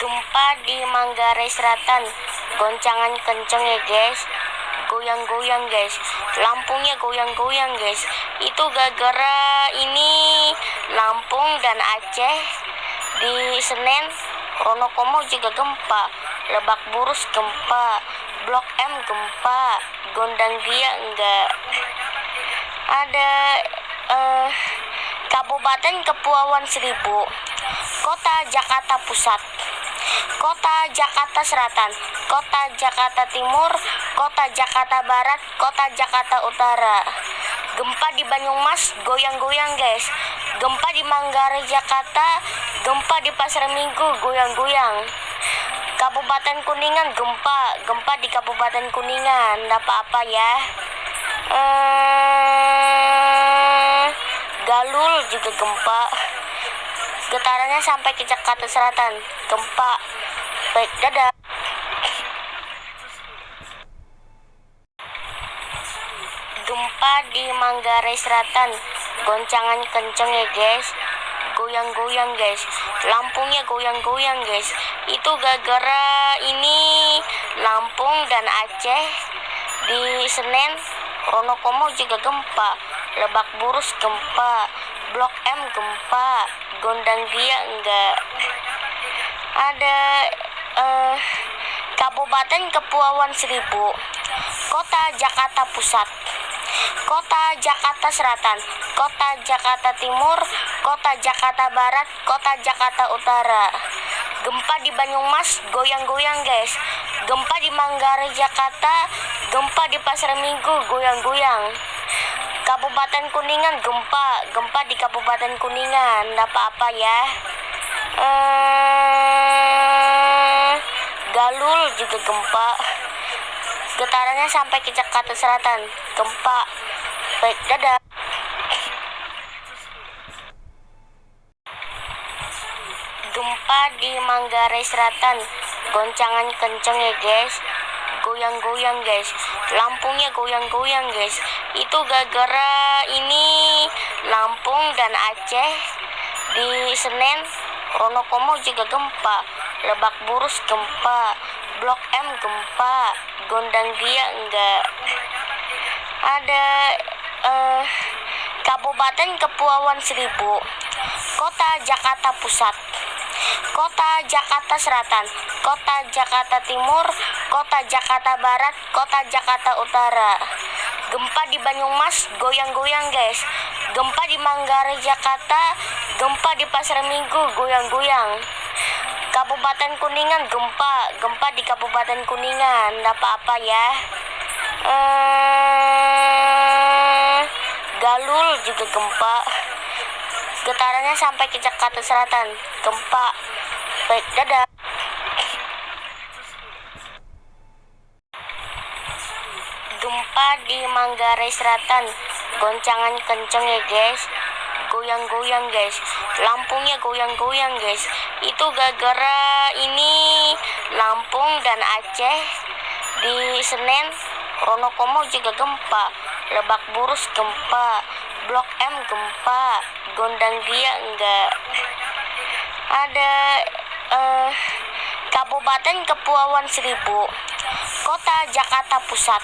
Gempa di Manggarai Selatan. Goncangan kenceng ya guys. Goyang-goyang guys. Lampungnya goyang-goyang guys. Itu gara-gara ini Lampung dan Aceh. Di Senen Wonokomo juga gempa. Lebak Bulus gempa. Blok M gempa. Gondang Dia enggak. Ada Kabupaten Kepulauan Seribu. Kota Jakarta Pusat, Kota Jakarta Selatan, Kota Jakarta Timur, Kota Jakarta Barat, Kota Jakarta Utara. Gempa di Banyumas goyang-goyang guys. Gempa di Manggarai Jakarta, gempa di Pasar Minggu goyang-goyang. Kabupaten Kuningan gempa, gempa di Kabupaten Kuningan. Enggak apa-apa ya. Galul juga gempa. Getarannya sampai ke Jakarta Selatan. Gempa. Baik, dadah. Gempa di Manggarai Selatan. Goncangan kenceng ya guys. Goyang-goyang guys. Lampungnya goyang-goyang guys. Itu gara-gara ini Lampung dan Aceh. Di Senen Wonokomo juga gempa. Lebak Bulus gempa. Blok M gempa. Gondang Dia enggak. Ada Kabupaten Kepulauan Seribu. Kota Jakarta Pusat, Kota Jakarta Selatan, Kota Jakarta Timur, Kota Jakarta Barat, Kota Jakarta Utara. Gempa di Banyumas goyang-goyang guys. Gempa di Manggarai Jakarta, gempa di Pasar Minggu goyang-goyang. Kabupaten Kuningan gempa, gempa di Kabupaten Kuningan. Enggak apa-apa ya. Galul juga gempa. Getarannya sampai ke Jakarta Selatan. Gempa. Baik, dadah. Gempa di Manggarai Selatan. Goncangan kenceng ya guys. Goyang-goyang guys. Lampungnya goyang-goyang guys. Itu gara-gara ini Lampung dan Aceh. Di Senen Wonokomo juga gempa. Lebak Bulus gempa. Blok M gempa. Gondang Dia enggak. Ada Kabupaten Kepulauan Seribu. Kota Jakarta Pusat, Kota Jakarta Selatan, Kota Jakarta Timur, Kota Jakarta Barat, Kota Jakarta Utara. Gempa di Banyumas goyang-goyang guys. Gempa di Manggarai Jakarta, gempa di Pasar Minggu goyang-goyang. Kabupaten Kuningan gempa, gempa di Kabupaten Kuningan. Enggak apa-apa ya. Galul juga gempa. Getarannya sampai ke Jakarta Selatan. Gempa. Baik, dadah. Gempa di Manggarai Selatan. Goncangan kenceng ya guys. Goyang-goyang guys. Lampungnya goyang-goyang guys. Itu gara-gara ini Lampung dan Aceh. Di Senen Wonokomo juga gempa. Lebak Bulus gempa. Blok M gempa. Gondang Dia enggak. Ada Kabupaten Kepulauan Seribu. Kota Jakarta Pusat,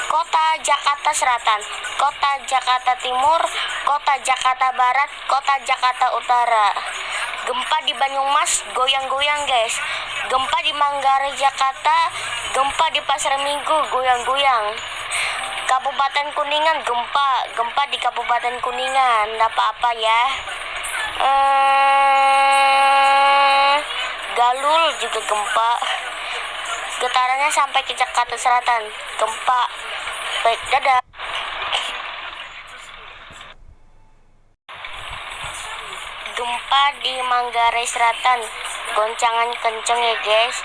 Kota Jakarta Selatan, Kota Jakarta Timur, Kota Jakarta Barat, Kota Jakarta Utara. Gempa di Banyumas goyang-goyang guys. Gempa di Manggarai Jakarta, gempa di Pasar Minggu goyang-goyang. Kabupaten Kuningan gempa, gempa di Kabupaten Kuningan. Enggak apa-apa ya. Galul juga gempa. Getarannya sampai ke Jakarta Selatan. Gempa. Baik, dadah. Gempa di Manggarai Selatan. Goncangan kenceng ya guys.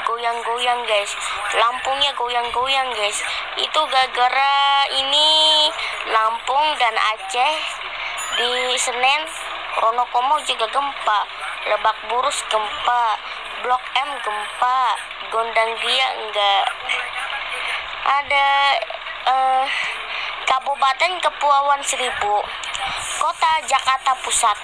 Goyang-goyang guys. Lampungnya goyang-goyang guys. Itu gara-gara ini Lampung dan Aceh. Di Senen Wonokomo juga gempa. Lebak Bulus gempa. Blok M gempa. Gondang Dia enggak. Ada Kabupaten Kepulauan Seribu. Kota Jakarta Pusat,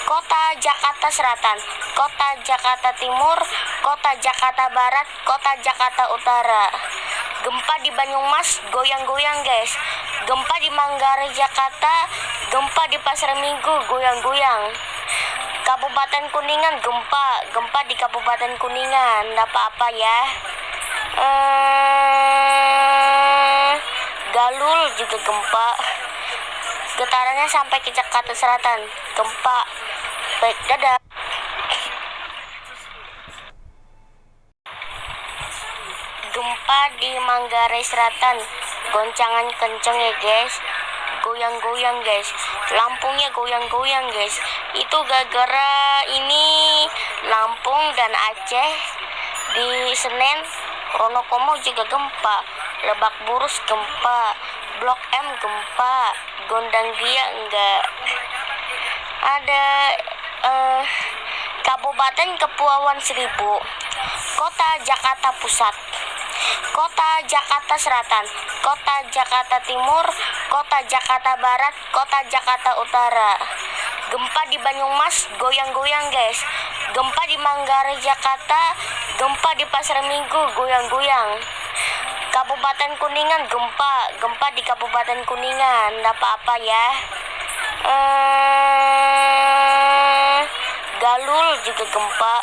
Kota Jakarta Selatan, Kota Jakarta Timur, Kota Jakarta Barat, Kota Jakarta Utara. Gempa di Banyumas, goyang-goyang guys. Gempa di Manggarai, Jakarta. Gempa di Pasar Minggu, goyang-goyang. Kabupaten Kuningan, gempa di Kabupaten Kuningan. Nggak apa-apa ya. Galul juga gempa. Getarannya sampai ke Jakarta Selatan. Gempa. Baik, dadah. Gempa di Manggarai Selatan. Goncangan kenceng ya guys. Goyang-goyang guys. Lampungnya goyang-goyang guys. Itu gara-gara ini Lampung dan Aceh. Di Senen, Wonokomo juga gempa. Lebak Bulus gempa. Blok M gempa. Gondang Dia enggak. Ada Kabupaten Kepulauan Seribu. Kota Jakarta Pusat. Kota Jakarta Selatan, Kota Jakarta Timur, Kota Jakarta Barat, Kota Jakarta Utara. Gempa di Banyumas, goyang-goyang guys. Gempa di Manggarai, Jakarta. Gempa di Pasar Minggu, goyang-goyang. Kabupaten Kuningan gempa di Kabupaten Kuningan. Nggak apa-apa ya. Galul juga gempa.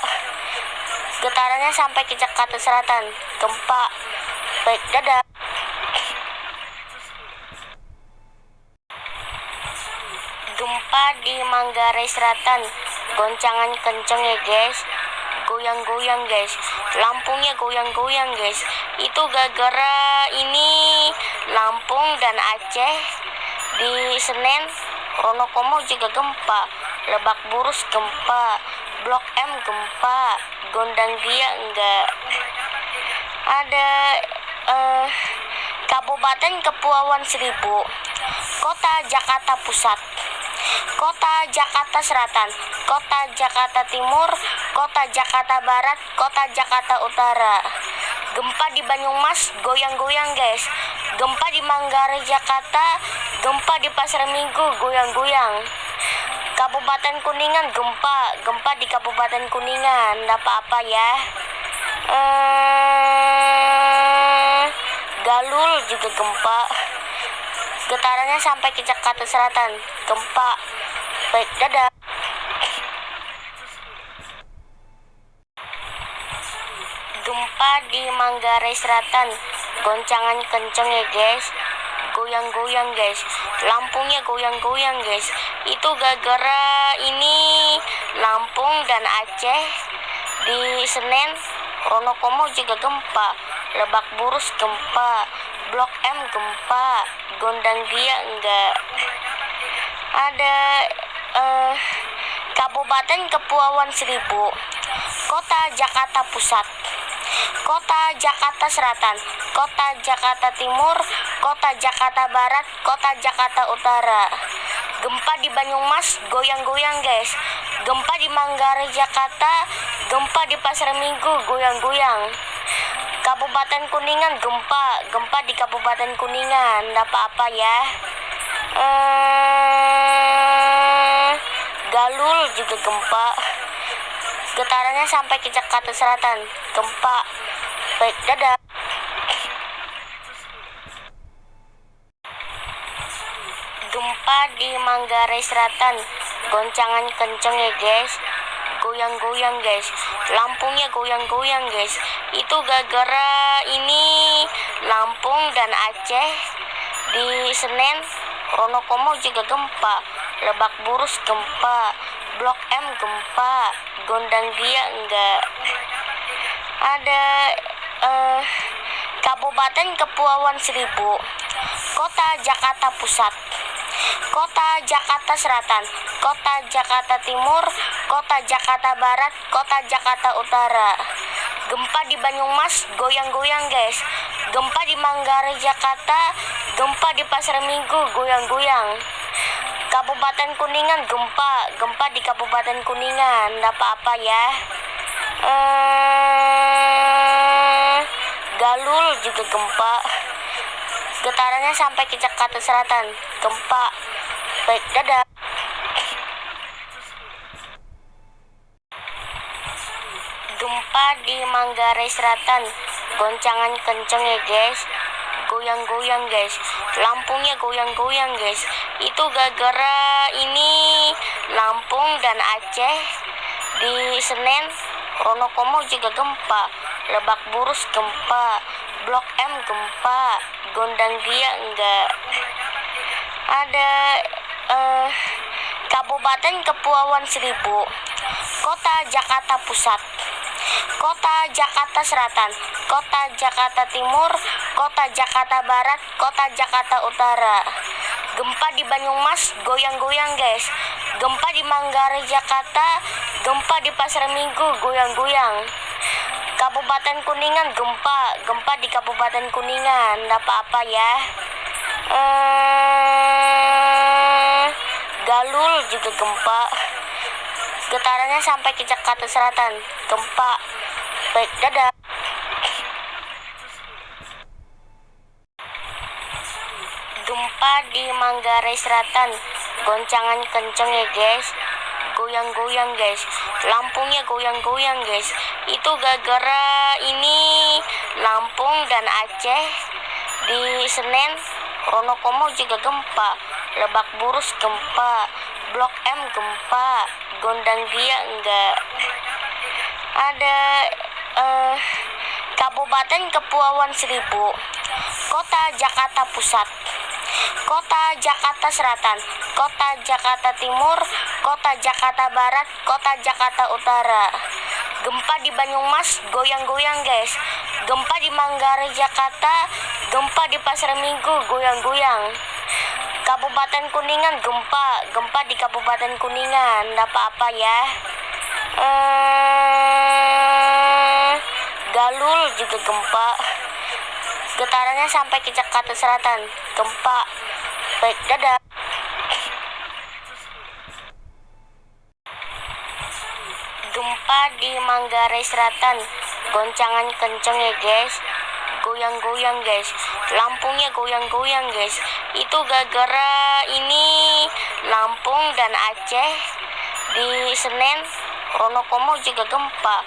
Getarannya sampai ke Jakarta Selatan. Gempa. Baik, dadah. Gempa di Manggarai Selatan. Goncangan kenceng ya guys. Goyang-goyang guys. Lampungnya goyang-goyang guys. Itu gara-gara ini Lampung dan Aceh. Di Senen, Wonokomo juga gempa. Lebak Bulus gempa. Blok M gempa. Gondang Dia enggak. Ada Kabupaten Kepulauan Seribu. Kota Jakarta Pusat. Kota Jakarta Selatan, Kota Jakarta Timur, Kota Jakarta Barat, Kota Jakarta Utara. Gempa di Banyumas, goyang-goyang guys. Gempa di Manggarai, Jakarta. Gempa di Pasar Minggu, goyang-goyang. Kabupaten Kuningan gempa di Kabupaten Kuningan. Nggak apa-apa ya. Galul juga gempa. Getarannya sampai ke Jakarta Selatan. Gempa. Baik, dadah. Gempa di Manggarai Selatan. Goncangan kenceng ya guys. Goyang-goyang guys. Lampungnya goyang-goyang guys. Itu gara-gara ini Lampung dan Aceh. Di Senen, Wonokomo juga gempa. Lebak Bulus gempa. Blok M gempa. Gondang Dia enggak. Ada Kabupaten Kepulauan Seribu. Kota Jakarta Pusat. Kota Jakarta Selatan, Kota Jakarta Timur, Kota Jakarta Barat, Kota Jakarta Utara. Gempa di Banyumas, goyang-goyang guys. Gempa di Manggarai, Jakarta. Gempa di Pasar Minggu, goyang-goyang. Kabupaten Kuningan gempa di Kabupaten Kuningan. Nggak apa-apa ya. Galul juga gempa. Getarannya sampai ke Jakarta Selatan. Gempa. Baik, dadah. Gempa di Manggarai Selatan. Goncangan kenceng ya guys. Goyang-goyang guys. Lampungnya goyang-goyang guys. Itu gara-gara ini Lampung dan Aceh. Di Senen, Wonokomo juga gempa. Lebak Bulus gempa. Blok M gempa. Gondang Dia enggak. Ada Kabupaten Kepulauan Seribu. Kota Jakarta Pusat. Kota Jakarta Selatan, Kota Jakarta Timur, Kota Jakarta Barat, Kota Jakarta Utara. Gempa di Banyumas, goyang-goyang guys. Gempa di Manggarai, Jakarta. Gempa di Pasar Minggu, goyang-goyang. Kabupaten Kuningan gempa di Kabupaten Kuningan. Nggak apa-apa ya. Galul juga gempa. Getarannya sampai ke Jakarta Selatan. Gempa. Baik, dadah. Gempa di Manggarai Selatan. Goncangan kenceng ya guys. Goyang-goyang guys. Lampungnya goyang-goyang guys. Itu gara-gara ini Lampung dan Aceh. Di Senen, Wonokomo juga gempa. Lebak Bulus gempa. Blok M gempa. Gondang Dia enggak. Ada Kabupaten Kepulauan Seribu. Kota Jakarta Pusat. Kota Jakarta Selatan. Kota Jakarta Timur. Kota Jakarta Barat. Kota Jakarta Utara. Gempa di Banyumas goyang-goyang guys. Gempa di Manggarai Jakarta. Gempa di Pasar Minggu goyang-goyang. Kabupaten Kuningan gempa. Gempa di Kabupaten Kuningan. Nggak apa-apa ya. Galul juga gempa. Getarannya sampai ke Jakarta Selatan. Gempa. Baik, dadah. Gempa di Manggarai Selatan. Goncangan kenceng ya guys. Goyang-goyang guys. Lampungnya goyang-goyang guys. Itu gara-gara ini Lampung dan Aceh. Di Senen, Wonokomo juga gempa. Lebak Bulus gempa. Blok M gempa. Gondang Dia enggak. Ada Kabupaten Kepulauan Seribu. Kota Jakarta Pusat. Kota Jakarta Selatan. Kota Jakarta Timur. Kota Jakarta Barat. Kota Jakarta Utara. Gempa di Banyumas goyang-goyang guys. Gempa di Manggarai Jakarta. Gempa di Pasar Minggu goyang-goyang. Kabupaten Kuningan gempa. Gempa di Kabupaten Kuningan. Nggak apa-apa ya. Galul juga gempa. Getarannya sampai ke Jakarta Selatan. Gempa. Baik, dadah. Gempa di Manggarai Selatan. Goncangan kenceng ya guys. Goyang-goyang guys. Lampungnya goyang-goyang guys. Itu gara-gara ini Lampung dan Aceh. Di Senen, Wonokomo juga gempa.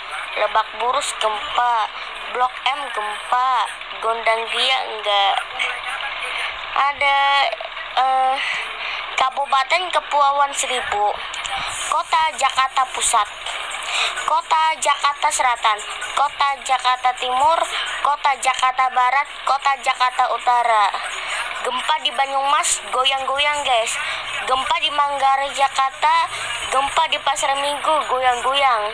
Lebak Bulus gempa. Blok M gempa. Gondang Dia enggak. Ada Kabupaten Kepulauan Seribu. Kota Jakarta Pusat. Kota Jakarta Selatan. Kota Jakarta Timur. Kota Jakarta Barat. Kota Jakarta Utara. Gempa di Banyumas goyang-goyang guys. Gempa di Manggarai Jakarta. Gempa di Pasar Minggu goyang-goyang.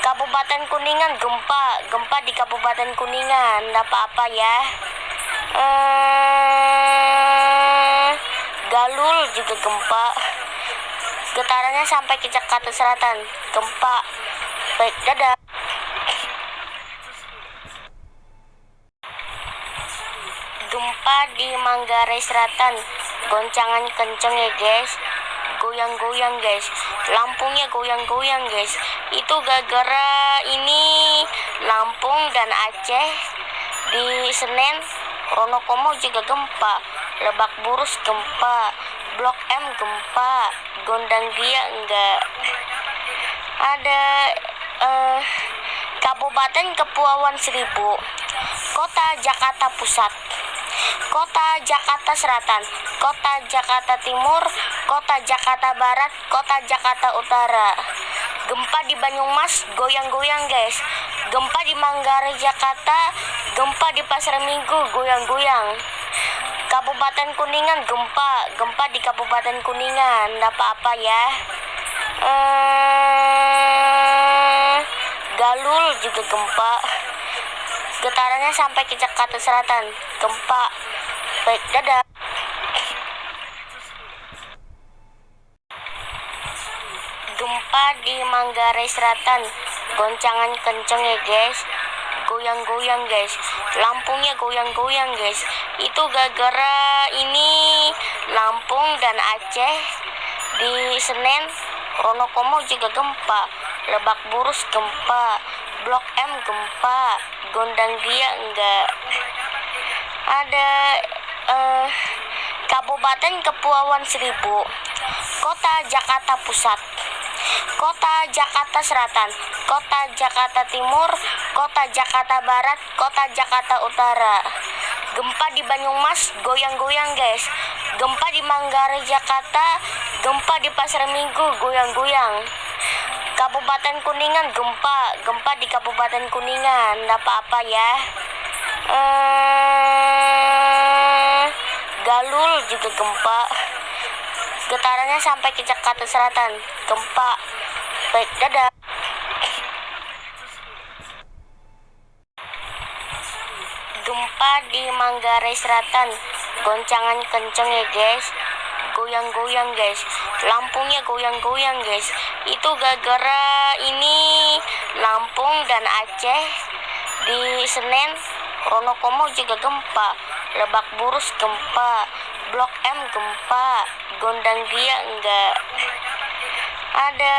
Kabupaten Kuningan gempa. Gempa di Kabupaten Kuningan. Nggak apa-apa ya. Galul juga gempa. Getarannya sampai ke Jakarta Selatan. Gempa. Baik, dadah. Gempa di Manggarai Selatan. Goncangan kenceng ya guys. Goyang-goyang guys. Lampungnya goyang-goyang guys. Itu gara-gara ini Lampung dan Aceh. Di Senen, Wonokomo juga gempa. Lebak Bulus gempa. Blok M gempa. Gondang Dia enggak. Ada Kabupaten Kepulauan Seribu. Kota Jakarta Pusat. Kota Jakarta Selatan. Kota Jakarta Timur. Kota Jakarta Barat. Kota Jakarta Utara. Gempa di Banyumas goyang-goyang guys. Gempa di Manggarai Jakarta. Gempa di Pasar Minggu goyang-goyang. Kabupaten Kuningan gempa. Gempa di Kabupaten Kuningan. Nggak apa-apa ya. Galul juga gempa. Getarannya sampai ke Jakarta Selatan. Gempa. Baik, dadah. Gempa di Manggarai Selatan. Goncangan kenceng ya guys. Goyang-goyang guys. Lampungnya goyang-goyang guys. Itu gara-gara ini Lampung dan Aceh. Di Senen, Wonokomo juga gempa. Lebak Bulus gempa. Blok M gempa. Gondang Dia enggak. Ada Kabupaten Kepulauan Seribu. Kota Jakarta Pusat. Kota Jakarta Selatan, Kota Jakarta Timur, Kota Jakarta Barat, Kota Jakarta Utara. Gempa di Banyumas, goyang-goyang guys. Gempa di Manggarai Jakarta, gempa di Pasar Minggu, goyang-goyang. Kabupaten Kuningan gempa di Kabupaten Kuningan, nggak apa-apa ya. Galul juga gempa. Getarannya sampai ke Jakarta Selatan, gempa. Baik, dadah. Gempa di Manggarai Selatan, goncangan kenceng ya guys. Goyang-goyang guys, Lampungnya goyang-goyang guys. Itu gara-gara ini Lampung dan Aceh. Di Senen, Wonokomo juga gempa. Lebak Bulus gempa. Blok M gempa. Gondang Dia enggak. Ada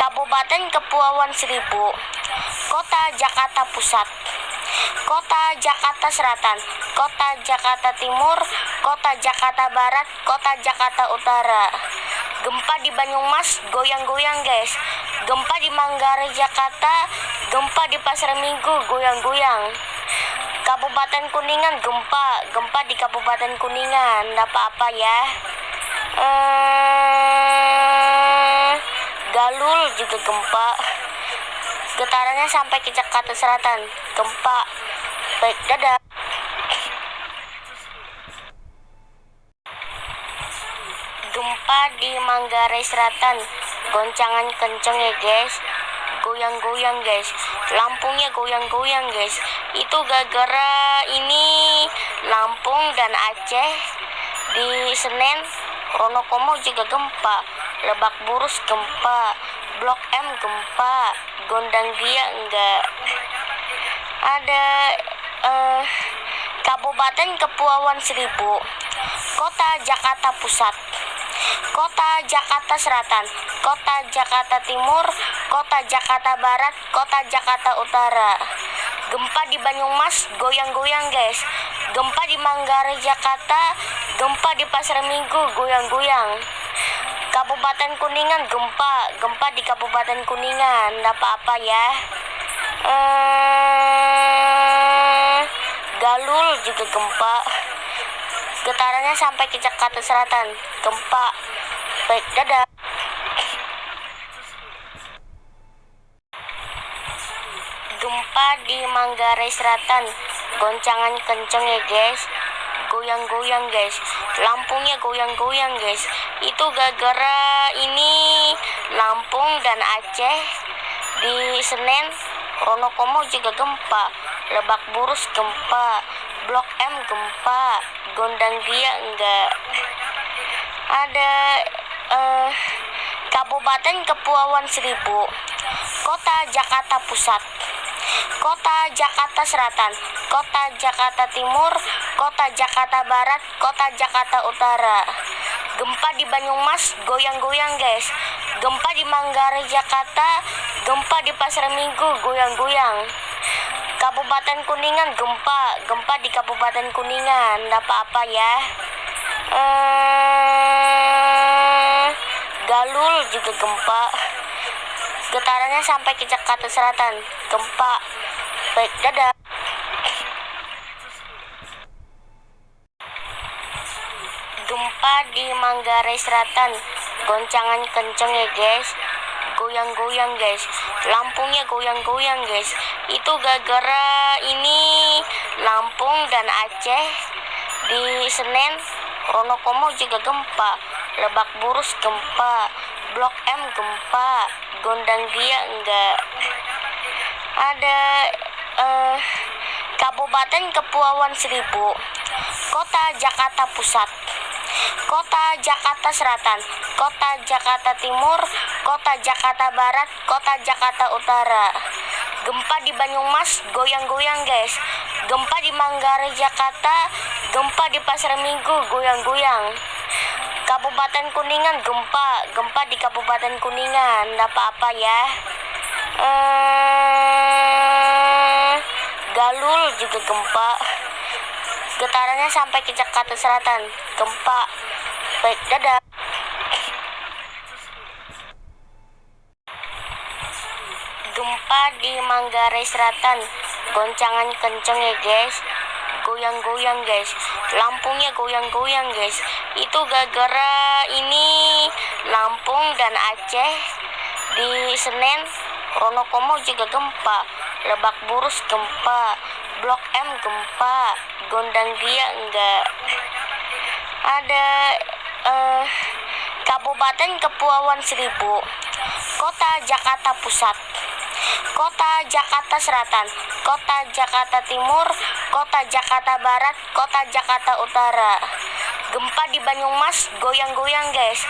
Kabupaten Kepulauan Seribu, Kota Jakarta Pusat, Kota Jakarta Selatan, Kota Jakarta Timur, Kota Jakarta Barat, Kota Jakarta Utara. Gempa di Banyumas, goyang-goyang guys. Gempa di Manggarai Jakarta, gempa di Pasar Minggu, goyang-goyang. Kabupaten Kuningan gempa di Kabupaten Kuningan, nggak apa-apa ya. Galul juga gempa. Getarannya sampai ke Jakarta Selatan, gempa. Baik, dadah. Gempa di Manggarai Selatan, goncangan kenceng ya guys. Goyang-goyang guys, Lampungnya goyang-goyang guys. Itu gara-gara ini Lampung dan Aceh. Di Senen, Wonokomo juga gempa. Lebak Bulus gempa. Blok M gempa. Gondang Dia enggak. Ada Kabupaten Kepulauan Seribu, Kota Jakarta Pusat, Kota Jakarta Selatan, Kota Jakarta Timur, Kota Jakarta Barat, Kota Jakarta Utara. Gempa di Banyumas, goyang-goyang guys. Gempa di Manggarai Jakarta, gempa di Pasar Minggu, goyang-goyang. Kabupaten Kuningan gempa di Kabupaten Kuningan, nggak apa-apa ya. Galul juga gempa. Getarannya sampai ke Jakarta Selatan, gempa. Baik, dadah. Gempa di Manggarai Selatan, goncangan kenceng ya guys. Goyang-goyang guys, Lampungnya goyang-goyang guys. Itu gara-gara ini Lampung dan Aceh. Di Senen, Wonokomo juga gempa. Lebak Bulus gempa. Blok M gempa. Gondang Dia enggak. Ada Kabupaten Kepulauan Seribu, Kota Jakarta Pusat, Kota Jakarta Selatan, Kota Jakarta Timur, Kota Jakarta Barat, Kota Jakarta Utara. Gempa di Banyumas, goyang-goyang guys. Gempa di Manggarai Jakarta, gempa di Pasar Minggu, goyang-goyang. Kabupaten Kuningan gempa di Kabupaten Kuningan, nggak apa-apa ya. Galul juga gempa. Getarannya sampai ke Jakarta Selatan, gempa. Baik, dadah. Gempa di Manggarai Selatan, goncangan kenceng ya guys. Goyang-goyang guys, Lampungnya goyang-goyang guys. Itu gara-gara ini Lampung dan Aceh. Di Senen, Wonokomo juga gempa. Lebak Bulus gempa. Blok M gempa. Gondang Dia enggak. Ada Kabupaten Kepulauan Seribu, Kota Jakarta Pusat, Kota Jakarta Selatan, Kota Jakarta Timur, Kota Jakarta Barat, Kota Jakarta Utara. Gempa di Banyumas, goyang-goyang guys. Gempa di Manggarai Jakarta, gempa di Pasar Minggu, goyang-goyang. Kabupaten Kuningan gempa di Kabupaten Kuningan, nggak apa-apa ya. Galul juga gempa. Getarannya sampai ke Jakarta Selatan, gempa. Baik, dadah. Gempa di Manggarai Selatan. Goncangan kenceng ya guys. Goyang-goyang guys. Lampungnya goyang-goyang guys. Itu gara-gara ini Lampung dan Aceh. Di Senen, Wonokomo juga gempa. Lebak Bulus gempa. Blok M gempa. Gondang Dia enggak. Ada Kabupaten Kepulauan Seribu, Kota Jakarta Pusat, Kota Jakarta Selatan, Kota Jakarta Timur, Kota Jakarta Barat, Kota Jakarta Utara. Gempa di Banyumas, goyang-goyang guys.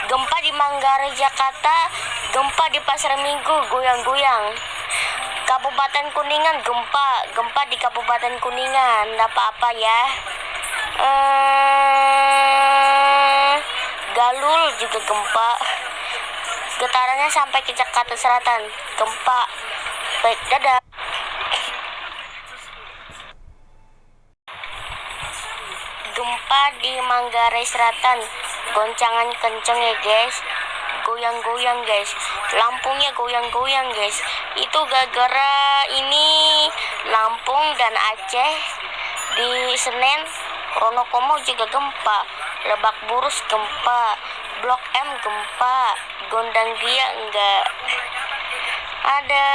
Gempa di Manggarai Jakarta, gempa di Pasar Minggu, goyang-goyang. Kabupaten Kuningan gempa, gempa di Kabupaten Kuningan, enggak apa-apa ya. Galul juga gempa. Getarannya sampai ke Jakarta Selatan, gempa. Baik, dadah. Gempa di Manggarai Selatan. Goncangan kenceng ya guys. Goyang-goyang guys. Lampungnya goyang-goyang guys. Itu gara-gara ini Lampung dan Aceh. Di Senen, Wonokomo juga gempa. Lebak Bulus gempa. Blok M gempa. Gondang Dia enggak. Ada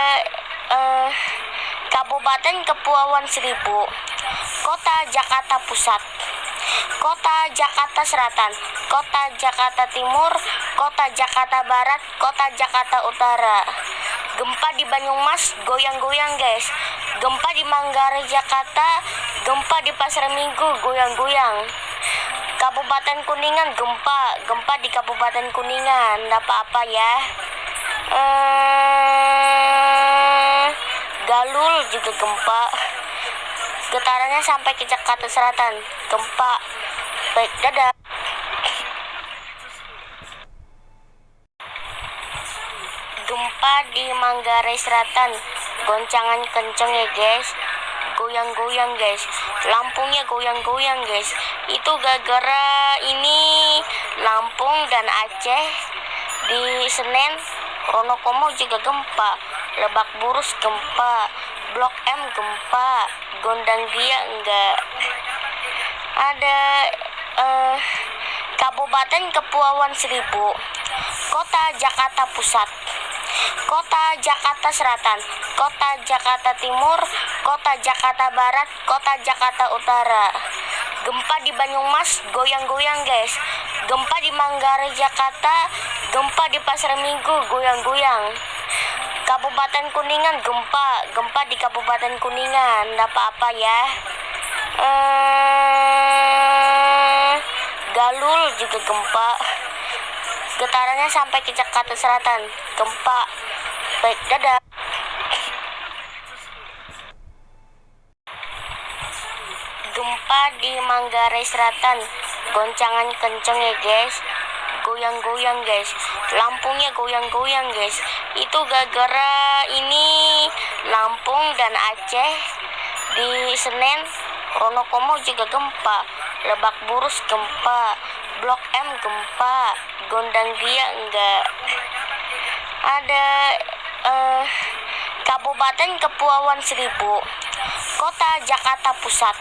Kabupaten Kepulauan Seribu, Kota Jakarta Pusat, Kota Jakarta Selatan, Kota Jakarta Timur, Kota Jakarta Barat, Kota Jakarta Utara. Gempa di Banyumas, goyang-goyang guys. Gempa di Manggarai Jakarta, gempa di Pasar Minggu, goyang-goyang. Kabupaten Kuningan gempa, gempa di Kabupaten Kuningan, enggak apa-apa ya. Galul juga gempa. Getarannya sampai ke Jakarta Selatan, gempa. Baik, dadah. Gempa di Manggarai Selatan. Goncangan kenceng ya guys. Goyang-goyang guys. Lampungnya goyang-goyang guys. Itu gara-gara ini Lampung dan Aceh. Di Senen, Wonokomo juga gempa. Lebak Bulus gempa. Blok M gempa. Gondang Dia enggak. Ada Kabupaten Kepulauan Seribu, Kota Jakarta Pusat, Kota Jakarta Selatan, Kota Jakarta Timur, Kota Jakarta Barat, Kota Jakarta Utara. Gempa di Banyumas, goyang-goyang guys. Gempa di Manggarai Jakarta, gempa di Pasar Minggu, goyang-goyang. Kabupaten Kuningan gempa, gempa di Kabupaten Kuningan, enggak apa-apa ya. Galul juga gempa. Getarannya sampai ke Jakarta Selatan, gempa. Baik, dadah. Gempa di Manggarai Selatan. Goncangan kenceng ya guys. Goyang-goyang guys. Lampungnya goyang-goyang guys. Itu gara-gara ini Lampung dan Aceh. Di Senen, Wonokomo juga gempa. Lebak Bulus gempa. Blok M gempa. Gondang Dia enggak. Ada Kabupaten Kepulauan Seribu, Kota Jakarta Pusat,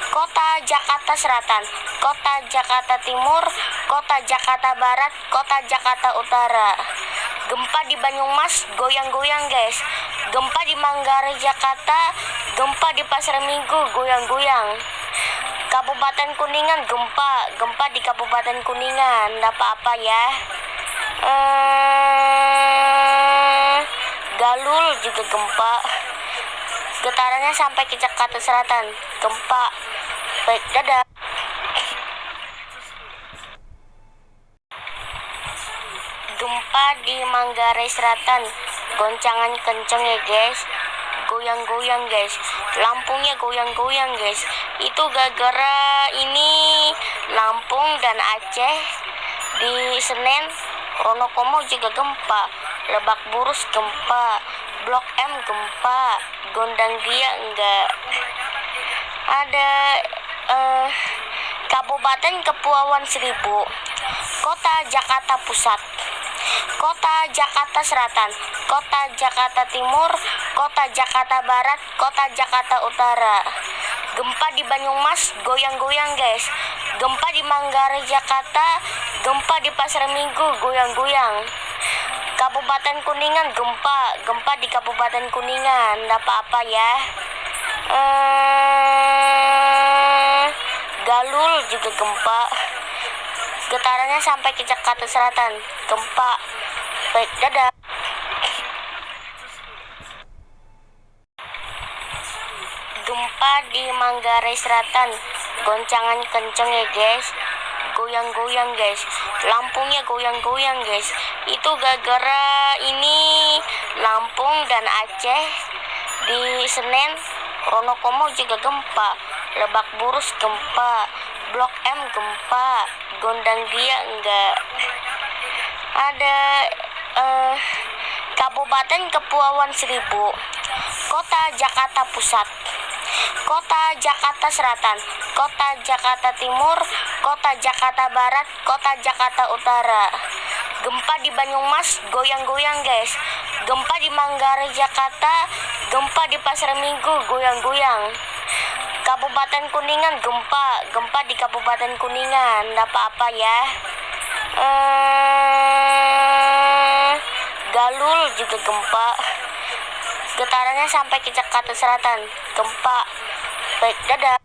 Kota Jakarta Selatan, Kota Jakarta Timur, Kota Jakarta Barat, Kota Jakarta Utara. Gempa di Banyumas, goyang-goyang guys. Gempa di Manggarai Jakarta, gempa di Pasar Minggu, goyang-goyang. Kabupaten Kuningan gempa, gempa di Kabupaten Kuningan, enggak apa-apa ya. Galul juga gempa. Getarannya sampai ke Jakarta Selatan, gempa. Baik, dadah. Gempa di Manggarai Selatan. Goncangan kenceng ya guys. Goyang-goyang guys. Lampungnya goyang-goyang guys. Itu gara-gara ini Lampung dan Aceh. Di Senen, Wonokomo juga gempa. Lebak Bulus gempa. Blok M gempa. Gondang Dia enggak. Ada Kabupaten Kepulauan Seribu, Kota Jakarta Pusat, Kota Jakarta Selatan, Kota Jakarta Timur, Kota Jakarta Barat, Kota Jakarta Utara. Gempa di Banyumas, goyang-goyang guys. Gempa di Manggarai, Jakarta. Gempa di Pasar Minggu, goyang-goyang. Kabupaten Kuningan gempa di Kabupaten Kuningan, nggak apa-apa ya. Galul juga gempa, getarannya sampai ke Jakarta Selatan, gempa. Baik, dadah. Gempa di Manggarai Selatan, goncangan kenceng ya guys, goyang-goyang guys, Lampungnya goyang-goyang guys. Itu gara-gara ini Lampung dan Aceh. Di Senen, Wonokomo juga gempa, Lebak Bulus gempa, Blok M gempa, Gondang Dia enggak. Ada Kabupaten Kepulauan Seribu, Kota Jakarta Pusat, Kota Jakarta Selatan, Kota Jakarta Timur, Kota Jakarta Barat, Kota Jakarta Utara. Gempa di Banyumas, goyang-goyang guys. Gempa di Manggarai, Jakarta. Gempa di Pasar Minggu, goyang-goyang. Kabupaten Kuningan gempa di Kabupaten Kuningan, nggak apa-apa ya. Galul juga gempa, getarannya sampai ke Jakarta Selatan, gempa. Baik, dadah.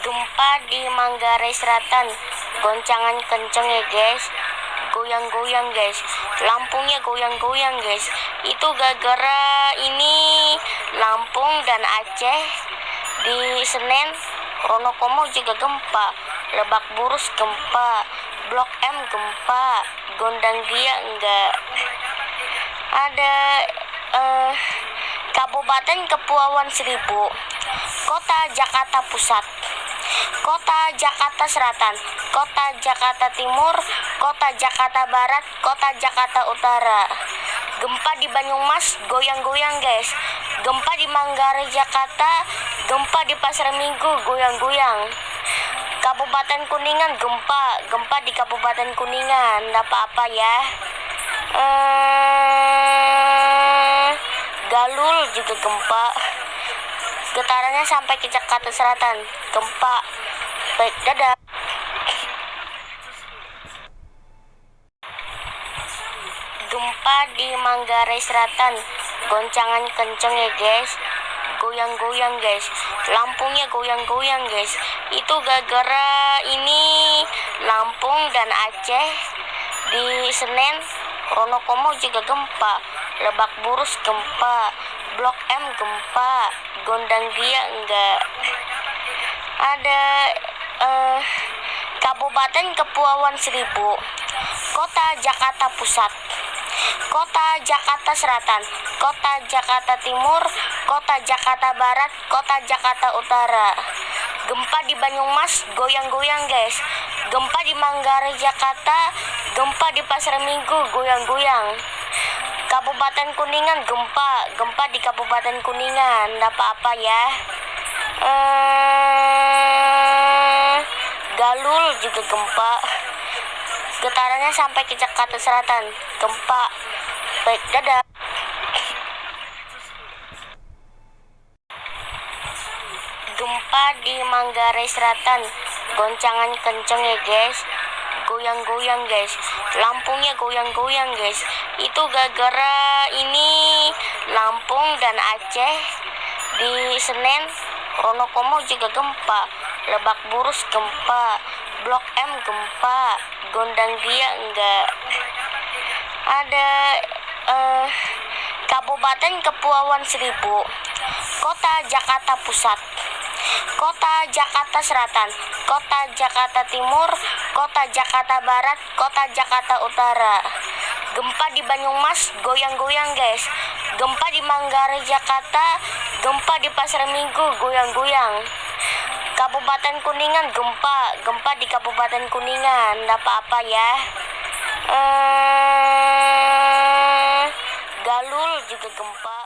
Gempa di Manggarai Selatan, goncangan kenceng ya guys, goyang-goyang guys, Lampungnya goyang-goyang guys. Itu gara-gara ini Lampung dan Aceh. Di Senen, Wonokomo juga gempa, Lebak Bulus gempa, Blok M gempa, Gondang Dia enggak. Ada Kabupaten Kepulauan Seribu, Kota Jakarta Pusat, Kota Jakarta Selatan, Kota Jakarta Timur, Kota Jakarta Barat, Kota Jakarta Utara. Gempa di Banyumas, goyang-goyang guys. Gempa di Manggarai, Jakarta. Gempa di Pasar Minggu, goyang-goyang. Kabupaten Kuningan gempa di Kabupaten Kuningan, nggak apa-apa ya. Galul juga gempa, getarannya sampai ke Jakarta Selatan, gempa. Baik, dadah. Gempa di Manggarai Selatan, goncangan kenceng ya guys, goyang-goyang guys, Lampungnya goyang-goyang guys. Itu gara-gara ini Lampung dan Aceh. Di Senen, Wonokomo juga gempa, Lebak Bulus gempa, Blok M gempa, Gondang Dia enggak. Ada Kabupaten Kepulauan Seribu, Kota Jakarta Pusat, Kota Jakarta Selatan, Kota Jakarta Timur, Kota Jakarta Barat, Kota Jakarta Utara. Gempa di Banyumas, goyang-goyang guys. Gempa di Manggarai, Jakarta. Gempa di Pasar Minggu, goyang-goyang. Kabupaten Kuningan gempa di Kabupaten Kuningan, nggak apa-apa ya. Galul juga gempa, getarannya sampai ke Jakarta Selatan, gempa. Baik, dadah. Gempa di Manggarai Selatan, goncangan kenceng ya guys, goyang-goyang guys, Lampungnya goyang-goyang guys. Itu gara-gara ini Lampung dan Aceh. Di Senen, Wonokomo juga gempa, Lebak Bulus gempa, Blok M gempa, Gondang Dia enggak. Ada Kabupaten Kepulauan Seribu, Kota Jakarta Pusat, Kota Jakarta Selatan, Kota Jakarta Timur, Kota Jakarta Barat, Kota Jakarta Utara. Gempa di Banyumas, goyang-goyang guys. Gempa di Manggarai, Jakarta. Gempa di Pasar Minggu, goyang-goyang. Kabupaten Kuningan gempa di Kabupaten Kuningan, nggak apa-apa ya. Galul juga gempa.